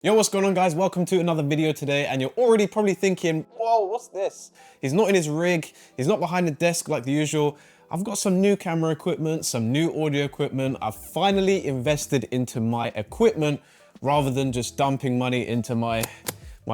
Yo, what's going on, guys? Welcome to another video today, and you're already probably thinking, whoa, what's this? He's not in his rig, he's not behind the desk like the usual. I've got some new camera equipment, some new audio equipment. I've finally invested into my equipment rather than just dumping money into my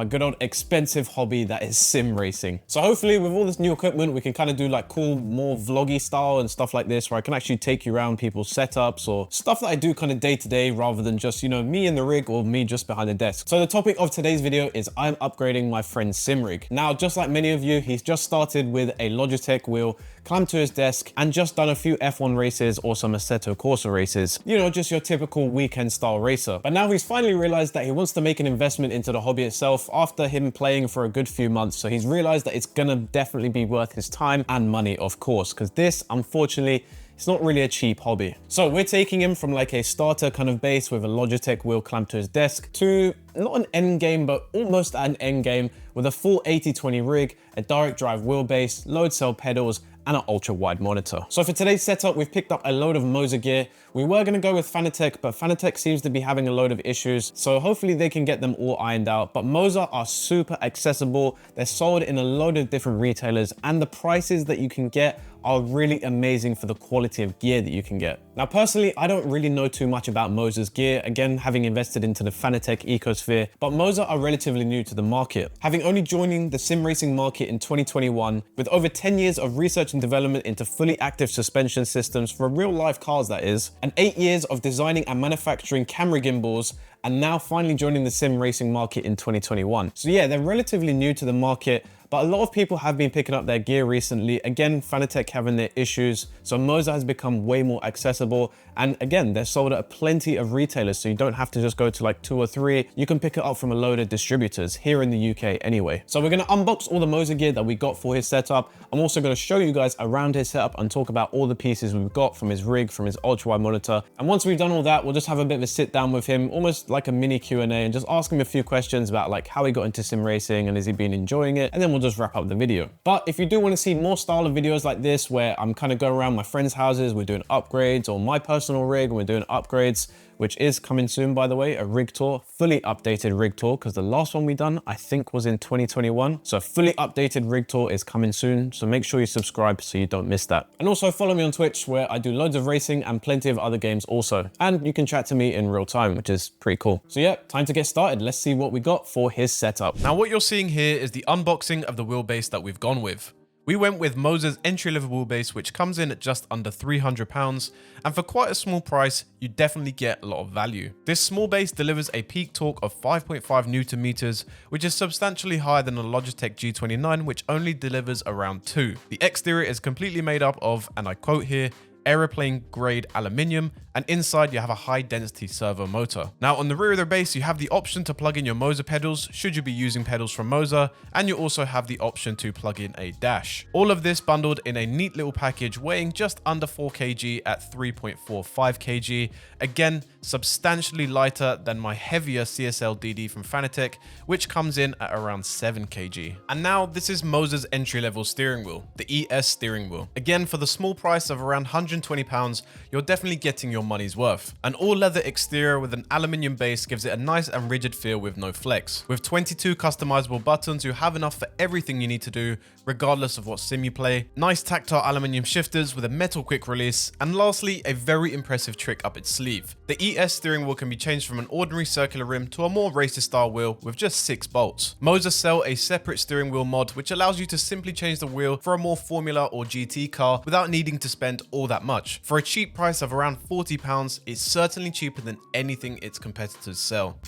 good old expensive hobby that is sim racing. So hopefully with all this new equipment, we can kind of do like cool, more vloggy style and stuff like this, where I can actually take you around people's setups or stuff that I do kind of day to day rather than just, you know, me in the rig or me just behind the desk. So the topic of today's video is I'm upgrading my friend's sim rig. Now, just like many of you, he's just started with a Logitech wheel, climbed to his desk and just done a few F1 races or some Assetto Corsa races. You know, just your typical weekend style racer. But now he's finally realized that he wants to make an investment into the hobby itself after him playing for a good few months. So he's realized that it's gonna definitely be worth his time and money, of course, because this, unfortunately, it's not really a cheap hobby. So we're taking him from like a starter kind of base with a Logitech wheel clamped to his desk to not an end game, but almost an end game with a full 80/20 rig, a direct drive wheelbase, load cell pedals, and an ultra wide monitor. So for today's setup, we've picked up a load of Moser gear. We were gonna go with Fanatec, but Fanatec seems to be having a load of issues. So hopefully they can get them all ironed out. But Moser are super accessible. They're sold in a load of different retailers, and the prices that you can get are really amazing for the quality of gear that you can get. Now, personally, I don't really know too much about Moser's gear, again, having invested into the Fanatec ecosphere, but Moser are relatively new to the market. Having only joining the sim racing market in 2021, with over 10 years of research and development into fully active suspension systems for real life cars that is, and 8 years of designing and manufacturing camera gimbals, and now finally joining the sim racing market in 2021. So yeah, they're relatively new to the market, but a lot of people have been picking up their gear recently. Again, Fanatec having their issues, so Moser has become way more accessible. And again, they're sold at plenty of retailers, so you don't have to just go to like 2 or 3. You can pick it up from a load of distributors here in the UK anyway. So we're gonna unbox all the Moser gear that we got for his setup. I'm also gonna show you guys around his setup and talk about all the pieces we've got from his rig, from his ultra wide monitor. And once we've done all that, we'll just have a bit of a sit down with him, almost like a mini Q&A, and just ask him a few questions about like how he got into sim racing and has he been enjoying it, and then we'll just wrap up the video. But if you do want to see more style of videos like this, where I'm kind of going around my friends' houses, we're doing upgrades, or my personal rig, and we're doing upgrades, which is coming soon, by the way, a rig tour, fully updated rig tour, because the last one we done, I think, was in 2021. So a fully updated rig tour is coming soon. So make sure you subscribe so you don't miss that. And also follow me on Twitch, where I do loads of racing and plenty of other games also. And you can chat to me in real time, which is pretty cool. So yeah, time to get started. Let's see what we got for his setup. Now what you're seeing here is the unboxing of the wheelbase that we've gone with. We went with Moser's entry-level wheelbase, which comes in at just under £300, and for quite a small price, you definitely get a lot of value. This small base delivers a peak torque of 5.5 Newton meters, which is substantially higher than a Logitech G29, which only delivers around 2. The exterior is completely made up of, and I quote here, aeroplane grade aluminium, and inside you have a high density servo motor. Now on the rear of the base, you have the option to plug in your Moser pedals should you be using pedals from Moser, and you also have the option to plug in a dash. All of this bundled in a neat little package weighing just under 4 kg at 3.45 kg. Again, substantially lighter than my heavier CSL DD from Fanatec, which comes in at around 7 kg. And now this is Moser's entry level steering wheel, the ES steering wheel. Again, for the small price of around £120, you're definitely getting your money's worth. An all leather exterior with an aluminium base gives it a nice and rigid feel with no flex. With 22 customizable buttons, you have enough for everything you need to do, regardless of what sim you play. Nice tactile aluminium shifters with a metal quick release, and lastly, a very impressive trick up its sleeve. The ES steering wheel can be changed from an ordinary circular rim to a more racer style wheel with just 6 bolts. Moser sell a separate steering wheel mod, which allows you to simply change the wheel for a more Formula or GT car without needing to spend all that much. For a cheap price of around £40, it's certainly cheaper than anything its competitors sell.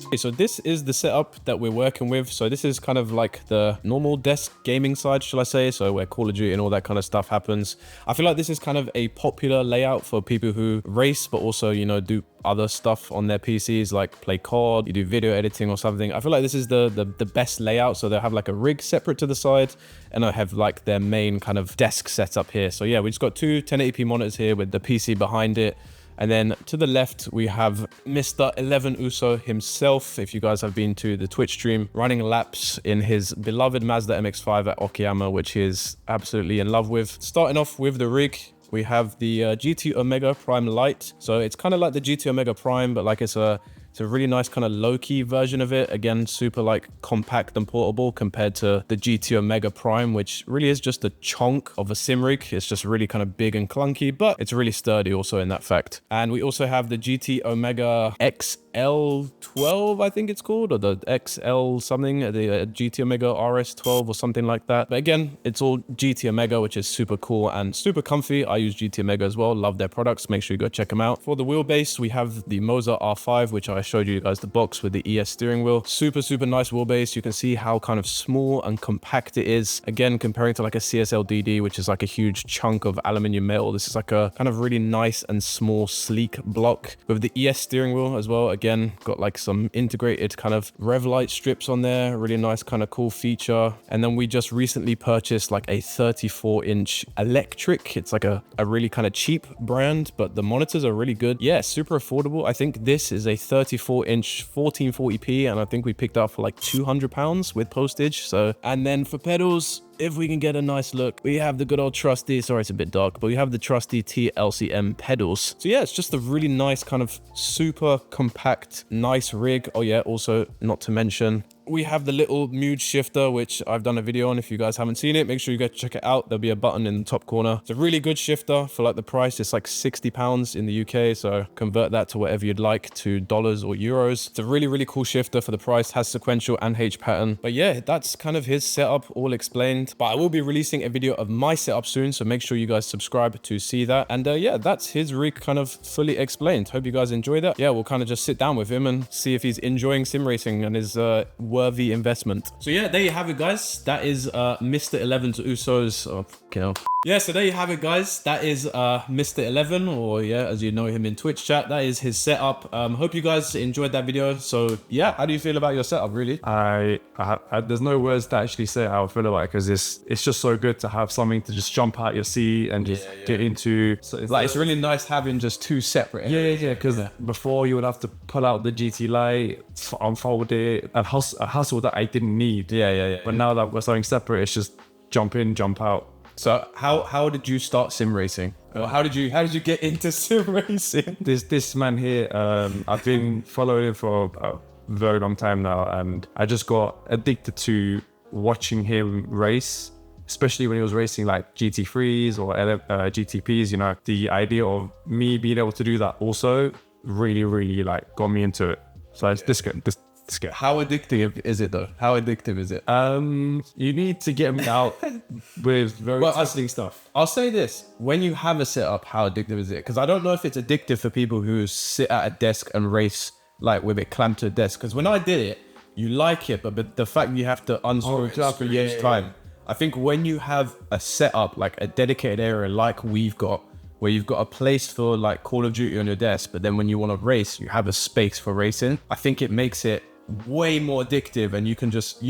Okay, so this is the setup that we're working with. So this is kind of like the normal desk gaming side, shall I say, so where Call of Duty and all that kind of stuff happens. I feel like this is kind of a popular layout for people who race, but also, you know, do other stuff on their PCs, like play COD, you do video editing or something. I feel like this is the best layout. So they'll have like a rig separate to the side, and I have like their main kind of desk setup here. So yeah, we just got two 1080p monitors here with the PC behind it. And then to the left, we have Mr. 11 Uso himself. If you guys have been to the Twitch stream, running laps in his beloved Mazda MX-5 at Okayama, which he is absolutely in love with. Starting off with the rig, we have the GT Omega Prime Lite. So it's kind of like the GT Omega Prime, but like it's a really nice kind of low-key version of it. Again, super like compact and portable compared to the GT Omega Prime, which really is just a chunk of a simrig. It's just really kind of big and clunky, but it's really sturdy also in that fact. And we also have the GT Omega XL12, I think it's called, or the XL something, the GT Omega RS12 or something like that. But again, it's all GT Omega, which is super cool and super comfy. I use GT Omega as well. Love their products. Make sure you go check them out. For the wheelbase, we have the Moza R5, which I showed you guys the box with the ES steering wheel. Super nice wheelbase. You can see how kind of small and compact it is. Again, comparing to like a CSL DD, which is like a huge chunk of aluminium metal. This is like a kind of really nice and small, sleek block with the ES steering wheel as well. Again, got like some integrated kind of rev light strips on there. Really nice kind of cool feature. And then we just recently purchased like a 34-inch electric. It's like a really kind of cheap brand, but the monitors are really good. Yeah, super affordable. I think this is a 34-inch 1440p, and I think we picked up for like £200 with postage. So, and then for pedals, if we can get a nice look, we have the good old trusty, sorry it's a bit dark, but we have the trusty TLCM pedals. So yeah, it's just a really nice kind of super compact, nice rig. Oh yeah, also not to mention, we have the little mood shifter, which I've done a video on. If you guys haven't seen it, make sure you go check it out. There'll be a button in the top corner. It's a really good shifter for like the price. It's like £60 in the UK. So convert that to whatever you'd like, to dollars or euros. It's a really cool shifter for the price. Has sequential and H pattern. But yeah, that's kind of his setup all explained. But I will be releasing a video of my setup soon. So make sure you guys subscribe to see that. And yeah, that's his rig kind of fully explained. Hope you guys enjoy that. Yeah, we'll kind of just sit down with him and see if he's enjoying sim racing and his worthy investment. So yeah, there you have it, guys. That is Mr. 11 Uso's yeah, so there you have it, guys. That is Mr. 11, or yeah, as you know him in Twitch chat. That is his setup. Hope you guys enjoyed that video. So yeah, how do you feel about your setup, really? I there's no words to actually say how I feel about it, because it's just so good to have something to just jump out your seat and just get into. So it's really nice having just two separate areas. Yeah, because before you would have to pull out the GT Lite, unfold it, a hustle that I didn't need. Yeah. But now that we're something separate, it's just jump in, jump out. So how did you start sim racing? Or how did you get into sim racing? This man here, I've been following him for a very long time now, and I just got addicted to watching him race, especially when he was racing like GT3s or GTPs. You know, the idea of me being able to do that also really like got me into it. So it's this good. How addictive is it though? How addictive is it? You need to get them out with very testing stuff. I'll say this: when you have a setup, how addictive is it? Because I don't know if it's addictive for people who sit at a desk and race like with it clamped to a desk. Because when I did it, you like it, but the fact you have to unscrew it each time. I think when you have a setup, like a dedicated area like we've got, where you've got a place for like Call of Duty on your desk, but then when you want to race, you have a space for racing. I think it makes it way more addictive, and you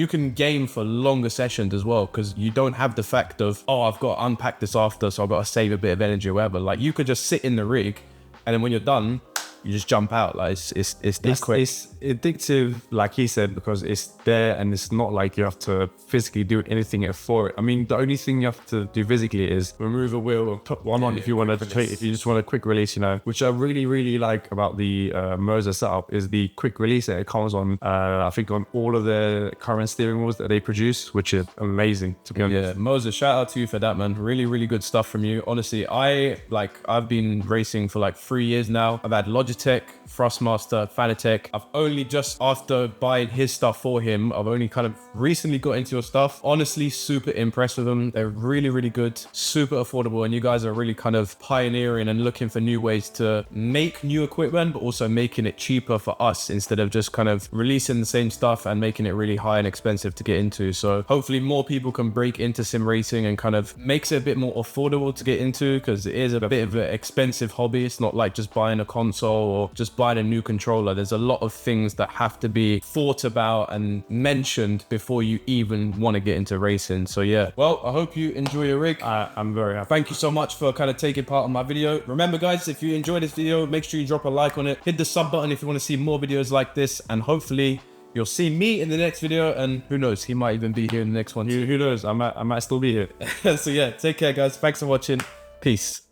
can game for longer sessions as well, because you don't have the fact of, oh, I've got to unpack this after, so I've got to save a bit of energy or whatever. Like, you could just sit in the rig, and then when you're done, you just jump out. Like, it's that quick. It's addictive, like he said, because it's there, and it's not like you have to physically do anything for it. I mean, the only thing you have to do physically is remove a wheel or put one on if you want to. If you just want a quick release, you know, which I really like about the Moza setup is the quick release that it comes on. I think on all of the current steering wheels that they produce, which is amazing to be honest. Yeah, Moza, shout out to you for that, man. Really good stuff from you. Honestly, I've been racing for like 3 years now. I've had Logitech, Thrustmaster, Fanatec. I've only just, after buying his stuff for him, I've only kind of recently got into your stuff. Honestly, super impressed with them. They're really good, super affordable, and you guys are really kind of pioneering and looking for new ways to make new equipment, but also making it cheaper for us instead of just kind of releasing the same stuff and making it really high and expensive to get into. So hopefully more people can break into sim racing and kind of makes it a bit more affordable to get into, because it is a bit of an expensive hobby. It's not like just buying a console console or just buying a new controller. There's a lot of things that have to be thought about and mentioned before you even want to get into racing. So yeah, well, I hope you enjoy your rig. I'm very happy. Thank you so much for kind of taking part in my video. Remember guys, if you enjoyed this video, make sure you drop a like on it. Hit the sub button if you want to see more videos like this, and hopefully you'll see me in the next video, and who knows, he might even be here in the next one. Who knows? I might still be here. So yeah, take care guys. Thanks for watching. Peace.